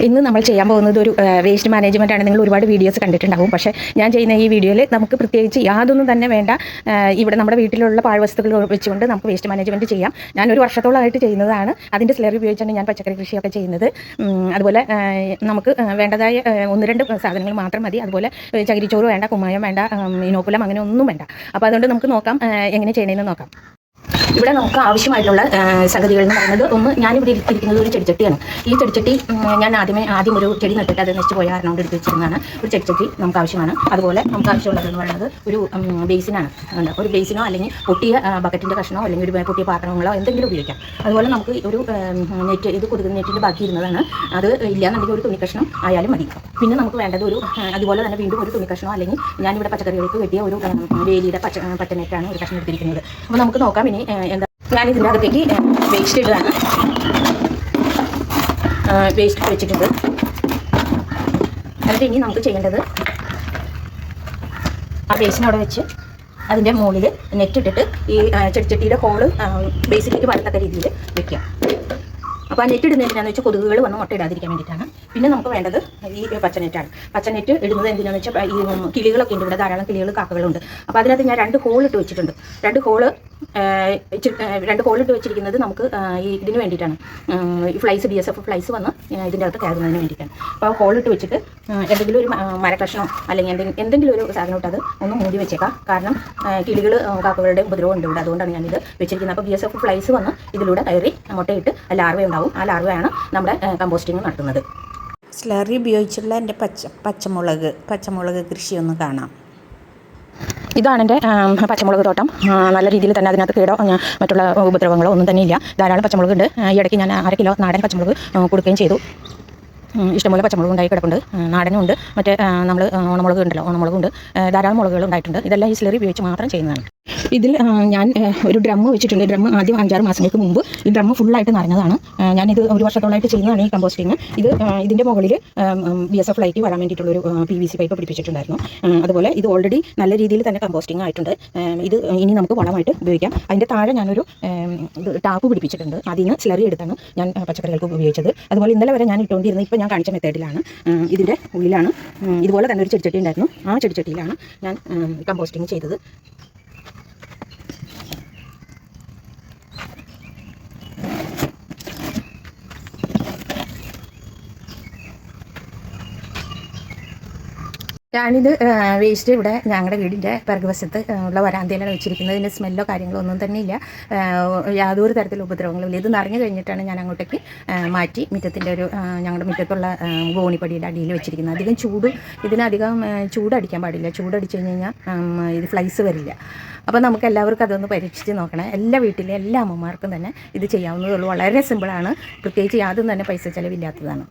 ഇന്ന് നമ്മൾ ചെയ്യാൻ പോകുന്നത് ഒരു വേസ്റ്റ് മാനേജ്മെൻ്റ് ആണ്. നിങ്ങൾ ഒരുപാട് വീഡിയോസ് കണ്ടിട്ടുണ്ടാകും. പക്ഷേ ഞാൻ ചെയ്യുന്ന ഈ വീഡിയോയിൽ നമുക്ക് പ്രത്യേകിച്ച് യാതൊന്നും തന്നെ വേണ്ട. ഇവിടെ നമ്മുടെ വീട്ടിലുള്ള പാഴ്വസ്തുക്കൾ വെച്ചുകൊണ്ട് നമുക്ക് വേസ്റ്റ് മാനേജ്മെൻറ്റ് ചെയ്യാം. ഞാൻ ഒരു വർഷത്തോളമായിട്ട് ചെയ്യുന്നതാണ്. അതിൻ്റെ സ്ലറി ഉപയോഗിച്ചാണ് ഞാൻ പച്ചക്കറി കൃഷിയൊക്കെ ചെയ്യുന്നത്. അതുപോലെ നമുക്ക് വേണ്ടതായ ഒന്ന് രണ്ട് സാധനങ്ങൾ മാത്രം മതി. അതുപോലെ ചകിരിച്ചോറ് വേണ്ട, കുമ്മായം വേണ്ട, ഇനോക്കുലം അങ്ങനെ ഒന്നും വേണ്ട. അപ്പോൾ അതുകൊണ്ട് നമുക്ക് നോക്കാം എങ്ങനെ ചെയ്യണമെന്ന് നോക്കാം. ഇവിടെ നമുക്ക് ആവശ്യമായിട്ടുള്ള സംഗതികൾ എന്ന് പറയുന്നത് ഒന്ന്, ഞാനിവിടെ ഇരിക്കുന്നത് ഒരു ചെടിച്ചട്ടിയാണ്. ഈ ചെടിച്ചട്ടി ഞാൻ ആദ്യം ഒരു ചെടി നട്ടിട്ട് അത് നശിച്ച് പോയ കാരണം കൊണ്ട് എടുത്ത് വെച്ചിരുന്നതാണ്. ഒരു ചെടിച്ചട്ടി നമുക്ക് ആവശ്യമാണ്. അതുപോലെ നമുക്ക് ആവശ്യമുള്ളതെന്ന് പറയുന്നത് ഒരു ബേസിനാണ്. ഒരു ബേസിനോ അല്ലെങ്കിൽ പൊട്ടിയ ബക്കറ്റിൻ്റെ കഷ്ണമോ അല്ലെങ്കിൽ ഒരു പൊട്ടിയ പാത്രങ്ങളോ എന്തെങ്കിലും ഉപയോഗിക്കാം. അതുപോലെ നമുക്ക് ഒരു നെറ്റ്, ഇത് കൊതുക് നെറ്റിൻ്റെ ബാക്കി ഇരുന്നതാണ്. അത് ഇല്ലയെന്നുണ്ടെങ്കിൽ ഒരു തുണി കഷ്ണം ആയാലും മതി. പിന്നെ നമുക്ക് വേണ്ടത് അതുപോലെ തന്നെ വീണ്ടും ഒരു തുണി കഷ്ണമോ അല്ലെങ്കിൽ ഞാനിവിടെ പച്ചക്കറികൾക്ക് വെട്ടിയ ഒരു വേലിയുടെ പച്ച നെറ്റാണ് ഒരു കഷ്ണം എടുത്തിരിക്കുന്നത്. അപ്പോൾ നമുക്ക് നോക്കാം. ഇനി എന്താ, ഞാനിതിൻ്റെ അകത്തേക്ക് വേസ്റ്റ് ഇടുകയാണ്. വേസ്റ്റ് വെച്ചിട്ടുണ്ട്. എന്നിട്ട് ഇനി നമുക്ക് ചെയ്യേണ്ടത് ആ വേസ്റ്റിനെ അവിടെ വെച്ച് അതിൻ്റെ മുകളിൽ നെറ്റ് ഇട്ടിട്ട് ഈ ചെടിച്ചട്ടിയുടെ ഹോള് ബേസിലേക്ക് വരത്തക്ക രീതിയിൽ വെക്കുക. അപ്പോൾ ആ നെറ്റ് ഇടുന്നത് എന്തിനാണെന്ന് വെച്ചാൽ കൊതുകുകൾ വന്ന് മുട്ട ഇടാതിരിക്കാൻ വേണ്ടിയിട്ടാണ്. പിന്നെ നമുക്ക് വേണ്ടത് ഈ പച്ചനെറ്റാണ്. പച്ചനെറ്റ് ഇടുന്നത് എന്തിനാണെന്ന് വെച്ചാൽ ഈ കിളികളൊക്കെ ഉണ്ട്. ഇവിടെ ധാരാളം കിളികൾ, കാക്കകളുണ്ട്. അപ്പോൾ അതിനകത്ത് ഞാൻ രണ്ട് ഹോളിട്ട് വെച്ചിട്ടുണ്ട്. രണ്ട് ഹോളിട്ട് വെച്ചിരിക്കുന്നത് നമുക്ക് ഈ ഇതിന് വേണ്ടിയിട്ടാണ്. ഈ ഫ്ലൈസ്, BSF ഫ്ലൈസ് വന്ന് ഇതിൻ്റെ അകത്ത് കയറുന്നതിന് വേണ്ടിയിട്ടാണ്. അപ്പോൾ ആ ഹോളിട്ട് വെച്ചിട്ട് എന്തെങ്കിലും ഒരു മരക്കഷ്ണമോ അല്ലെങ്കിൽ എന്തെങ്കിലും ഒരു സാധനം ഇട്ട് അത് ഒന്ന് മൂടി വെച്ചേക്കാം. കാരണം കിളികൾ, കാക്കകളുടെ ഉപദ്രവം ഉണ്ട് ഇവിടെ. അതുകൊണ്ടാണ് ഞാനിത് വെച്ചിരിക്കുന്നത്. അപ്പോൾ BSF ഫ്ലൈസ് വന്ന് ഇതിലൂടെ കയറി മുട്ടയിട്ട് ലാർവ ഉണ്ടാവും. ആ ലാർവയാണ് നമ്മുടെ കമ്പോസ്റ്റിംഗ് നടത്തുന്നത്. സ്ലറി ഉപയോഗിച്ചുള്ള എൻ്റെ പച്ചമുളക് കൃഷിയൊന്ന് കാണാം. ഇതാണ് എൻ്റെ പച്ചമുളക് തോട്ടം. നല്ല രീതിയിൽ തന്നെ അതിനകത്ത് കേടോ മറ്റുള്ള ഉപദ്രവങ്ങളോ ഒന്നും തന്നെ ഇല്ല. ധാരാളം പച്ചമുളക് ഉണ്ട്. ഈ ഇടയ്ക്ക് ഞാൻ 1/2 കിലോ നാടൻ പച്ചമുളക് കൊടുക്കുകയും ചെയ്തു. ഇഷ്ടംപോലെ പച്ചമുളക് ഉണ്ടായി കിടപ്പുണ്ട്. നാടനും ഉണ്ട്, മറ്റേ നമ്മൾ ഓണമുളക് ഉണ്ടല്ലോ, ഓണമുളകുണ്ട്. ധാരാളം മുളകുകൾ ഉണ്ടായിട്ടുണ്ട്. ഇതെല്ലാം ഈ സ്ലറി ഉപയോഗിച്ച് മാത്രം ചെയ്യുന്നതാണ്. ഇതിൽ ഞാൻ ഒരു ഡ്രമ്മ് വെച്ചിട്ടുണ്ട്. ഡ്രമ്മ് ആദ്യം 5-6 മാസങ്ങൾക്ക് മുമ്പ് ഈ ഡ്രമ്മ് ഫുള്ളായിട്ട് നിറഞ്ഞതാണ്. ഞാനിത് ഒരു വർഷത്തോളമായിട്ട് ചെയ്യുന്നതാണ് ഈ കമ്പോസ്റ്റിങ്. ഇതിൻ്റെ മുകളിൽ BSF ലൈറ്റ് വരാൻ വേണ്ടിയിട്ടുള്ളൊരു PVC പൈപ്പ് പിടിപ്പിച്ചിട്ടുണ്ടായിരുന്നു. അതുപോലെ ഇത് ഓൾറെഡി നല്ല രീതിയിൽ തന്നെ കമ്പോസ്റ്റിംഗ് ആയിട്ടുണ്ട്. ഇത് ഇനി നമുക്ക് വളമായിട്ട് ഉപയോഗിക്കാം. അതിൻ്റെ താഴെ ഞാനൊരു ടാപ്പ് പിടിപ്പിച്ചിട്ടുണ്ട്. അതിൽ നിന്ന് സ്ലറി എടുത്താണ് ഞാൻ പച്ചക്കറികൾക്ക് ഉപയോഗിച്ചത്. അതുപോലെ ഇന്നലെ വരെ ഞാൻ ഇട്ടുകൊണ്ടിരുന്നത് ഇപ്പോൾ ഞാൻ കാണിച്ച മെത്തേഡിലാണ്. ഇതിൻ്റെ ഉള്ളിലാണ് ഇതുപോലെ തന്നെ ഒരു ചെടിച്ചട്ടി ഉണ്ടായിരുന്നു. ആ ചെടിച്ചട്ടിയിലാണ് ഞാൻ കമ്പോസ്റ്റിംഗ് ചെയ്തത്. ഞാനിത് വേസ്റ്റ് ഇവിടെ ഞങ്ങളുടെ വീടിൻ്റെ പിറകുവശത്ത് ഉള്ള വരാന്തയിലാണ് വെച്ചിരിക്കുന്നത്. ഇതിൻ്റെ സ്മെല്ലോ കാര്യങ്ങളോ ഒന്നും തന്നെ ഇല്ല. യാതൊരു തരത്തിലുള്ള ഉപദ്രവങ്ങളും ഇല്ല. ഇത് നിറഞ്ഞു കഴിഞ്ഞിട്ടാണ് ഞാൻ അങ്ങോട്ടേക്ക് മാറ്റി മുറ്റത്തിൻ്റെ ഞങ്ങളുടെ മുറ്റത്തുള്ള ഗോണിപ്പടിയുടെ അടിയിൽ വെച്ചിരിക്കുന്നത്. ഇതിനധികം ചൂടടിക്കാൻ പാടില്ല. ചൂടടിച്ചു കഴിഞ്ഞാൽ ഇത് ഫ്ലൈസ് വരില്ല. അപ്പോൾ നമുക്ക് എല്ലാവർക്കും അതൊന്ന് പരീക്ഷിച്ച് നോക്കണം. എല്ലാ വീട്ടിലെ എല്ലാ അമ്മമാർക്കും തന്നെ ഇത് ചെയ്യാവുന്നതുള്ളൂ. വളരെ സിമ്പിളാണ്. പ്രത്യേകിച്ച് യാതൊന്നും തന്നെ പൈസ ചിലവില്ലാത്തതാണ്.